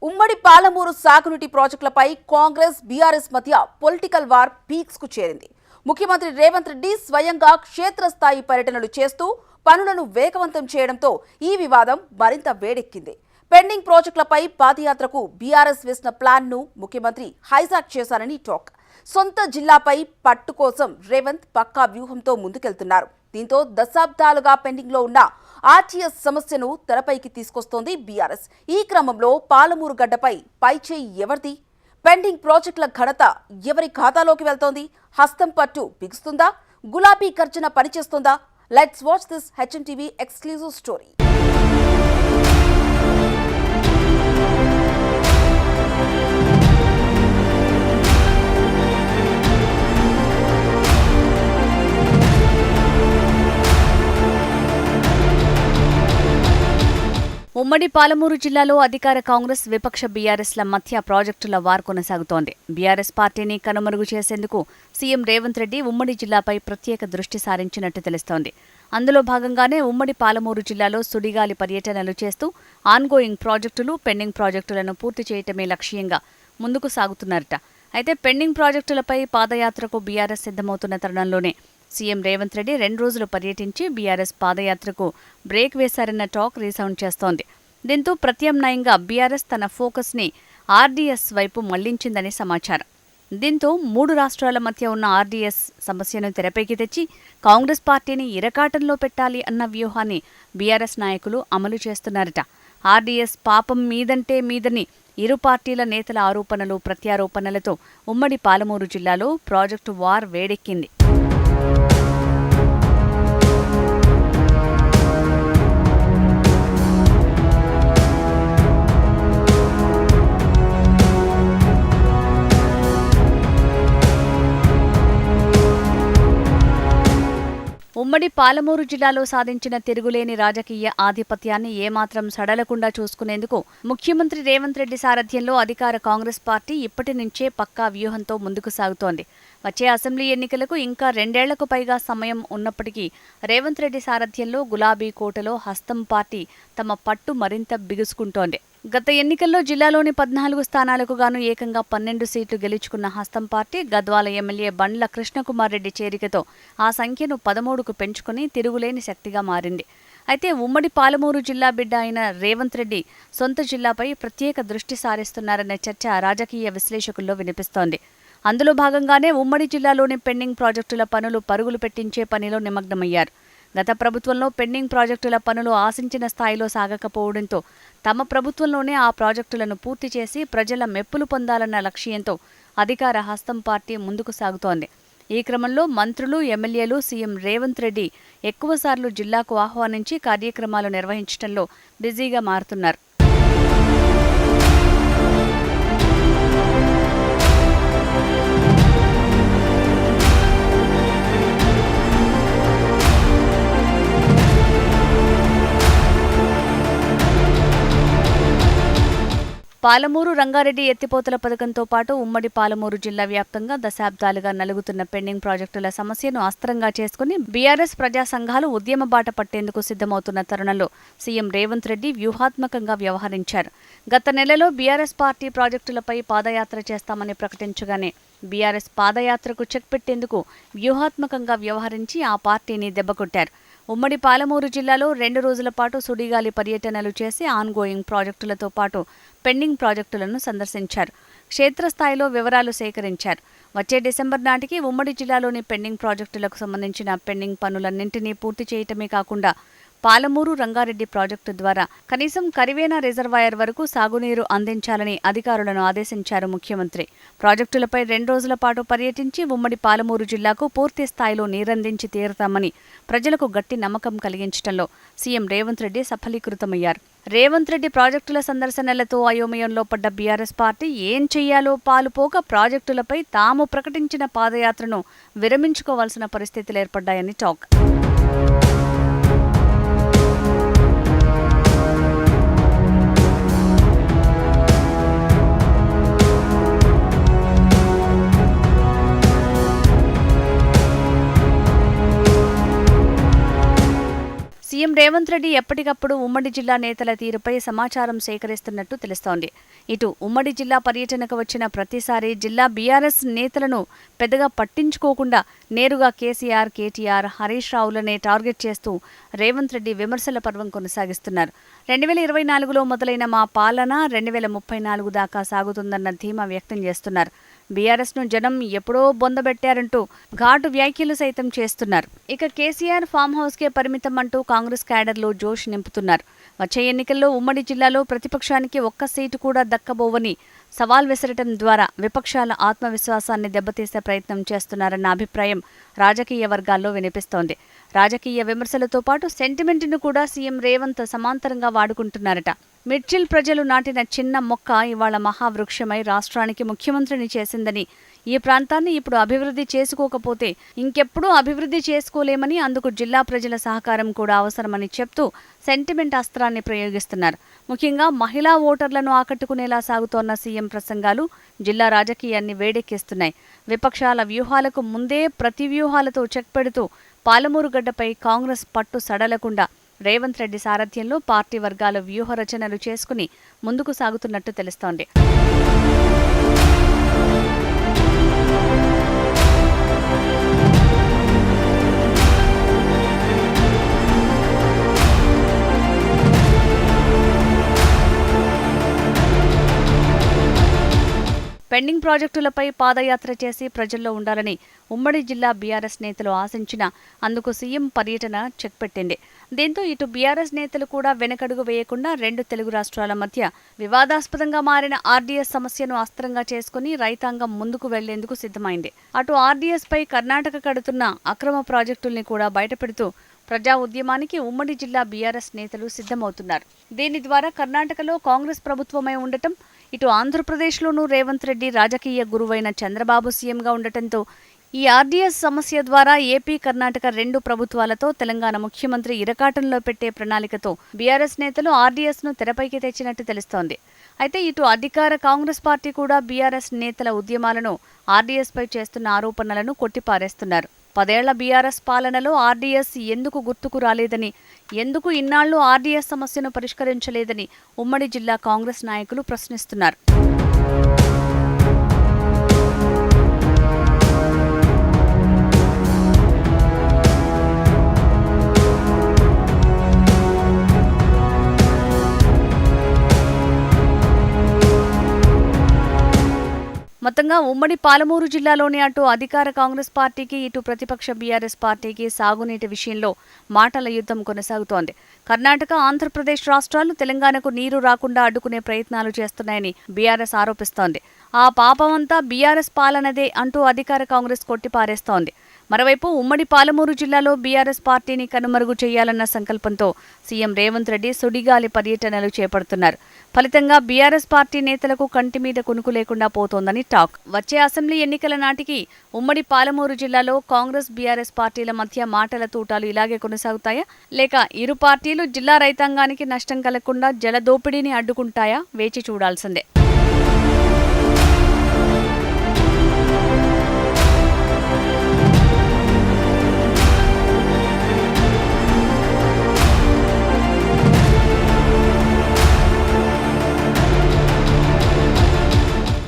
ఉమ్మడి పాలమూరు సాగునీటి ప్రాజెక్టులపై కాంగ్రెస్ బీఆర్ఎస్ మధ్య పొలిటికల్ వార్ పీక్స్ కు చేరింది. ముఖ్యమంత్రి రేవంత్ రెడ్డి స్వయంగా క్షేత్రస్థాయి పర్యటనలు చేస్తూ పనులను వేగవంతం చేయడంతో ఈ వివాదం మరింత వేడెక్కింది. పెండింగ్ ప్రాజెక్టులపై పాదయాత్రకు బీఆర్ఎస్ వేసిన ప్లాన్ ను ముఖ్యమంత్రి హైజాక్ చేశారని టాక్. సొంత జిల్లాపై పట్టు కోసం రేవంత్ పక్కా వ్యూహంతో ముందుకెళ్తున్నారు. దీంతో దశాబ్దాలుగా పెండింగ్ లో ఉన్న ఆర్టీఎస్ సమస్యను తెరపైకి తీసుకొస్తోంది బీఆర్ఎస్. ఈ క్రమంలో పాలమూరు గడ్డపై పైచేయి ఎవరిది? పెండింగ్ ప్రాజెక్టుల ఘనత ఎవరి ఖాతాలోకి వెళ్తోంది? హస్తం పట్టు బిగుస్తుందా? గులాబీ గర్జన పనిచేస్తుందా? Let's watch this HMTV exclusive story. ఉమ్మడి పాలమూరు జిల్లాలో అధికార కాంగ్రెస్, విపక్ష బీఆర్ఎస్ల మధ్య ప్రాజెక్టుల వార్ కొనసాగుతోంది. బీఆర్ఎస్ పార్టీని కనుమరుగు చేసేందుకు సీఎం రేవంత్ రెడ్డి ఉమ్మడి జిల్లాపై ప్రత్యేక దృష్టి సారించినట్టు తెలుస్తోంది. అందులో భాగంగానే ఉమ్మడి పాలమూరు జిల్లాలో సుడిగాలి పర్యటనలు చేస్తూ ఆన్గోయింగ్ ప్రాజెక్టులు, పెండింగ్ ప్రాజెక్టులను పూర్తి చేయటమే లక్ష్యంగా ముందుకు సాగుతున్నారట. అయితే పెండింగ్ ప్రాజెక్టులపై పాదయాత్రకు బీఆర్ఎస్ సిద్ధమవుతున్న తరుణంలోనే సీఎం రేవంత్ రెడ్డి 2 రోజులు పర్యటించి బీఆర్ఎస్ పాదయాత్రకు బ్రేక్ వేశారన్న టాక్ రీసౌండ్ చేస్తోంది. దీంతో ప్రత్యామ్నాయంగా బీఆర్ఎస్ తన ఫోకస్ ని ఆర్డీఎస్ వైపు మళ్లించిందని సమాచారం. దీంతో 3 రాష్ట్రాల మధ్య ఉన్న ఆర్డీఎస్ సమస్యను తెరపైకి తెచ్చి కాంగ్రెస్ పార్టీని ఇరకాటంలో పెట్టాలి అన్న వ్యూహాన్ని బీఆర్ఎస్ నాయకులు అమలు చేస్తున్నారట. ఆర్డీఎస్ పాపం మీదంటే మీదని ఇరు పార్టీల నేతల ఆరోపణలు, ప్రత్యారోపణలతో ఉమ్మడి పాలమూరు జిల్లాలో ప్రాజెక్టు వార్ వేడెక్కింది. ఉమ్మడి పాలమూరు జిల్లాలో సాధించిన తిరుగులేని రాజకీయ ఆధిపత్యాన్ని ఏమాత్రం సడలకుండా చూసుకునేందుకు ముఖ్యమంత్రి రేవంత్ రెడ్డి సారథ్యంలో అధికార కాంగ్రెస్ పార్టీ ఇప్పటి నుంచే పక్కా వ్యూహంతో ముందుకు సాగుతోంది. వచ్చే అసెంబ్లీ ఎన్నికలకు ఇంకా 2 ఏళ్లకు పైగా సమయం ఉన్నప్పటికీ రేవంత్ రెడ్డి సారథ్యంలో గులాబీ కోటలో హస్తం పార్టీ తమ పట్టు మరింత బిగుసుకుంటోంది. గత ఎన్నికల్లో జిల్లాలోని 14 స్థానాలకు గాను ఏకంగా 12 సీట్లు గెలుచుకున్న హస్తం పార్టీ గద్వాల ఎమ్మెల్యే బండ్ల కృష్ణకుమార్ రెడ్డి చేరికతో ఆ సంఖ్యను 13కు పెంచుకుని తిరుగులేని శక్తిగా మారింది. అయితే ఉమ్మడి పాలమూరు జిల్లా బిడ్డ అయిన రేవంత్ రెడ్డి సొంత జిల్లాపై ప్రత్యేక దృష్టి సారిస్తున్నారన్న చర్చ రాజకీయ విశ్లేషకుల్లో వినిపిస్తోంది. అందులో భాగంగానే ఉమ్మడి జిల్లాలోని పెండింగ్ ప్రాజెక్టుల పనులు పరుగులు పెట్టించే పనిలో నిమగ్నమయ్యారు. గత ప్రభుత్వంలో పెండింగ్ ప్రాజెక్టుల పనులు ఆశించిన స్థాయిలో సాగకపోవడంతో తమ ప్రభుత్వంలోనే ఆ ప్రాజెక్టులను పూర్తి చేసి ప్రజల మెప్పులు పొందాలన్న లక్ష్యంతో అధికార హస్తం పార్టీ ముందుకు సాగుతోంది. ఈ క్రమంలో మంత్రులు, ఎమ్మెల్యేలు సీఎం రేవంత్ రెడ్డి ఎక్కువసార్లు జిల్లాకు ఆహ్వానించి కార్యక్రమాలు నిర్వహించడంలో బిజీగా మారుతున్నారు. పాలమూరు రంగారెడ్డి ఎత్తిపోతల పథకంతో పాటు ఉమ్మడి పాలమూరు జిల్లా వ్యాప్తంగా దశాబ్దాలుగా నలుగుతున్న పెండింగ్ ప్రాజెక్టుల సమస్యను అస్త్రంగా చేసుకుని బీఆర్ఎస్ ప్రజా సంఘాలు ఉద్యమ బాట పట్టేందుకు సిద్ధమవుతున్న తరుణంలో సీఎం రేవంత్ రెడ్డి వ్యూహాత్మకంగా వ్యవహరించారు. గత నెలలో బీఆర్ఎస్ పార్టీ ప్రాజెక్టులపై పాదయాత్ర చేస్తామని ప్రకటించగానే బీఆర్ఎస్ పాదయాత్రకు చెక్ పెట్టేందుకు వ్యూహాత్మకంగా వ్యవహరించి ఆ పార్టీని దెబ్బకొట్టారు. ఉమ్మడి పాలమూరు జిల్లాలో 2 రోజుల పాటు సుడిగాలి పర్యటనలు చేసి ఆన్గోయింగ్ ప్రాజెక్టులతో పాటు పెండింగ్ ప్రాజెక్టులను సందర్శించారు. క్షేత్రస్థాయిలో వివరాలు సేకరించారు. వచ్చే డిసెంబర్ నాటికి ఉమ్మడి జిల్లాలోని పెండింగ్ ప్రాజెక్టులకు సంబంధించిన పెండింగ్ పనులన్నింటినీ పూర్తి చేయటమే కాకుండా పాలమూరు రంగారెడ్డి ప్రాజెక్టు ద్వారా కనీసం కరివేనా రిజర్వాయర్ వరకు సాగునీరు అందించాలని అధికారులను ఆదేశించారు ముఖ్యమంత్రి. ప్రాజెక్టులపై 2 రోజుల పాటు పర్యటించి ఉమ్మడి పాలమూరు జిల్లాకు పూర్తి స్థాయిలో నీరందించి తీరుతామని ప్రజలకు గట్టి నమ్మకం కలిగించడంలో సీఎం రేవంత్ రెడ్డి సఫలీకృతమయ్యారు. రేవంత్ రెడ్డి ప్రాజెక్టుల సందర్శనలతో అయోమయంలో పడ్డ బీఆర్ఎస్ పార్టీ ఏం చెయ్యాలో పాలుపోక ప్రాజెక్టులపై తాము ప్రకటించిన పాదయాత్రను విరమించుకోవాల్సిన పరిస్థితులు ఏర్పడ్డాయని టాక్. సీఎం రేవంత్ రెడ్డి ఎప్పటికప్పుడు ఉమ్మడి జిల్లా నేతల తీరుపై సమాచారం సేకరిస్తున్నట్టు తెలుస్తోంది. ఇటు ఉమ్మడి జిల్లా పర్యటనకు వచ్చిన ప్రతిసారి జిల్లా బీఆర్ఎస్ నేతలను పెద్దగా పట్టించుకోకుండా నేరుగా కేసీఆర్, కేటీఆర్, హరీష్ రావులనే టార్గెట్ చేస్తూ రేవంత్ రెడ్డి విమర్శల పర్వం కొనసాగిస్తున్నారు. 2024లో మొదలైన మా పాలన 2034 దాకా సాగుతుందన్న ధీమా వ్యక్తం చేస్తున్నారు. బీఆర్ఎస్ను జనం ఎప్పుడో బొందబెట్టారంటూ ఘాటు వ్యాఖ్యలు సైతం చేస్తున్నారు. ఇక కేసీఆర్ ఫామ్ హౌస్కే పరిమితం అంటూ కాంగ్రెస్ క్యాడర్లో జోష్ నింపుతున్నారు. వచ్చే ఎన్నికల్లో ఉమ్మడి జిల్లాలో ప్రతిపక్షానికి ఒక్క సీటు కూడా దక్కబోవని సవాల్ విసరటం ద్వారా విపక్షాల ఆత్మవిశ్వాసాన్ని దెబ్బతీసే ప్రయత్నం చేస్తున్నారన్న అభిప్రాయం రాజకీయ వర్గాల్లో వినిపిస్తోంది. రాజకీయ విమర్శలతో పాటు సెంటిమెంట్ను కూడా సీఎం రేవంత్ సమాంతరంగా వాడుకుంటున్నారట. మిడ్చిల్ ప్రజలు నాటిన చిన్న మొక్క ఇవాళ మహావృక్షమై రాష్ట్రానికి ముఖ్యమంత్రిని చేసిందని, ఈ ప్రాంతాన్ని ఇప్పుడు అభివృద్ధి చేసుకోకపోతే ఇంకెప్పుడూ అభివృద్ధి చేసుకోలేమని, అందుకు జిల్లా ప్రజల సహకారం కూడా అవసరమని చెప్తూ సెంటిమెంట్ అస్త్రాన్ని ప్రయోగిస్తున్నారు. ముఖ్యంగా మహిళా ఓటర్లను ఆకట్టుకునేలా సాగుతోన్న సీఎం ప్రసంగాలు జిల్లా రాజకీయాన్ని వేడెక్కిస్తున్నాయి. విపక్షాల వ్యూహాలకు ముందే ప్రతి వ్యూహాలతో చెక్ పెడుతూ పాలమూరు గడ్డపై కాంగ్రెస్ పట్టు సడలకుండా రేవంత్ రెడ్డి సారథ్యంలో పార్టీ వర్గాలు వ్యూహ రచనలు చేసుకుని ముందుకు సాగుతున్నట్టు తెలుస్తోంది. పెండింగ్ ప్రాజెక్టులపై పాదయాత్ర చేసి ప్రజల్లో ఉండాలని ఉమ్మడి జిల్లా బీఆర్ఎస్ నేతలు ఆశించినా అందుకు సీఎం పర్యటన చెక్ పెట్టింది. దీంతో ఇటు బీఆర్ఎస్ నేతలు కూడా వెనకడుగు వేయకుండా రెండు తెలుగు రాష్ట్రాల మధ్య వివాదాస్పదంగా మారిన ఆర్డీఎస్ సమస్యను అస్త్రంగా చేసుకుని రైతాంగం ముందుకు వెళ్లేందుకు సిద్ధమైంది. అటు ఆర్డీఎస్ పై కర్ణాటక కడుతున్న అక్రమ ప్రాజెక్టుల్ని కూడా బయటపెడుతూ ప్రజా ఉద్యమానికి ఉమ్మడి జిల్లా బీఆర్ఎస్ నేతలు సిద్ధమవుతున్నారు. దీని ద్వారా కర్ణాటకలో కాంగ్రెస్ ప్రభుత్వమై ఉండటం, ఇటు ఆంధ్రప్రదేశ్లోనూ రేవంత్ రెడ్డి రాజకీయ గురువైన చంద్రబాబు సీఎంగా ఉండటంతో ఈ ఆర్డీఎస్ సమస్య ద్వారా ఏపీ, కర్ణాటక రెండు ప్రభుత్వాలతో తెలంగాణ ముఖ్యమంత్రి ఇరకాటంలో పెట్టే ప్రణాళికతో బీఆర్ఎస్ నేతలు ఆర్డీఎస్ను తెరపైకి తెచ్చినట్టు తెలుస్తోంది. అయితే ఇటు అధికార కాంగ్రెస్ పార్టీ కూడా బీఆర్ఎస్ నేతల ఉద్యమాలను ఆర్డీఎస్పై చేస్తున్న ఆరోపణలను కొట్టిపారేస్తున్నారు. 10 ఏళ్ల బీఆర్ఎస్ పాలనలో ఆర్డీఎస్ ఎందుకు గుర్తుకు రాలేదని, ఎందుకు ఇన్నాళ్లు ఆర్డీఎస్ సమస్యను పరిష్కరించలేదని ఉమ్మడి జిల్లా కాంగ్రెస్ నాయకులు ప్రశ్నిస్తున్నారు. మొత్తంగా ఉమ్మడి పాలమూరు జిల్లాలోని అటు అధికార కాంగ్రెస్ పార్టీకి, ఇటు ప్రతిపక్ష బీఆర్ఎస్ పార్టీకి సాగునీటి విషయంలో మాటల యుద్ధం కొనసాగుతోంది. కర్ణాటక, ఆంధ్రప్రదేశ్ రాష్ట్రాలు తెలంగాణకు నీరు రాకుండా అడ్డుకునే ప్రయత్నాలు చేస్తున్నాయని బీఆర్ఎస్ ఆరోపిస్తోంది. ఆ పాపమంతా బీఆర్ఎస్ పాలనదే అంటూ అధికార కాంగ్రెస్ కొట్టిపారేస్తోంది. మరోవైపు ఉమ్మడి పాలమూరు జిల్లాలో బీఆర్ఎస్ పార్టీని కనుమరుగు చేయాలన్న సంకల్పంతో సీఎం రేవంత్ రెడ్డి సుడిగాలి పర్యటనలు చేపడుతున్నారు. ఫలితంగా బీఆర్ఎస్ పార్టీ నేతలకు కంటి మీద కునుకు లేకుండా పోతోందని టాక్. వచ్చే అసెంబ్లీ ఎన్నికల నాటికి ఉమ్మడి పాలమూరు జిల్లాలో కాంగ్రెస్, బీఆర్ఎస్ పార్టీల మధ్య మాటల తూటాలు ఇలాగే కొనసాగుతాయా, లేక ఇరు పార్టీలు జిల్లా రైతాంగానికి నష్టం కలగకుండా జలదోపిడీని అడ్డుకుంటాయా వేచి చూడాల్సిందే.